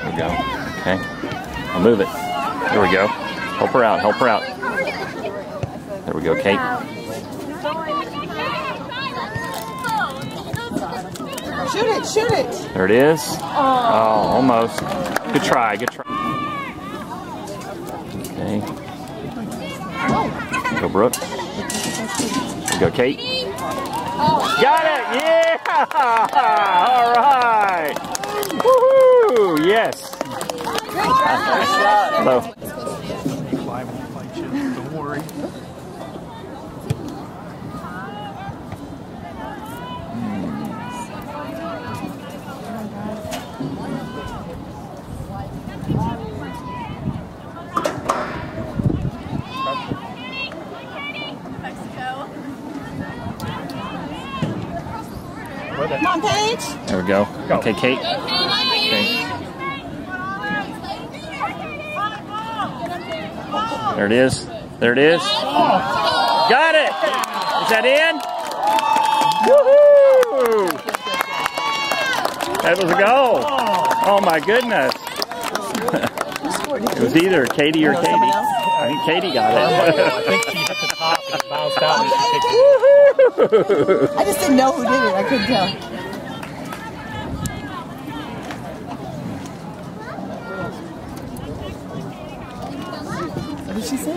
There we go. Okay. I'll move it. There we go. Help her out. Help her out. There we go, Kate. Shoot it, shoot it. There it is. Oh, almost. Good try, good try. Okay. Go, Brooke. There we go, Kate. Got it! Yeah! All right! Woohoo! Yes! Hello. Don't worry. Come on, Paige. There we go. Okay, Kate. Okay. There it is. There it is. Got it! Is that in? Woohoo! That was a goal. Oh my goodness. It was either Katie or Katie. I think Katie got it. I think she hit the top and it bounced out. I just didn't know who did it. I couldn't tell. What did she say?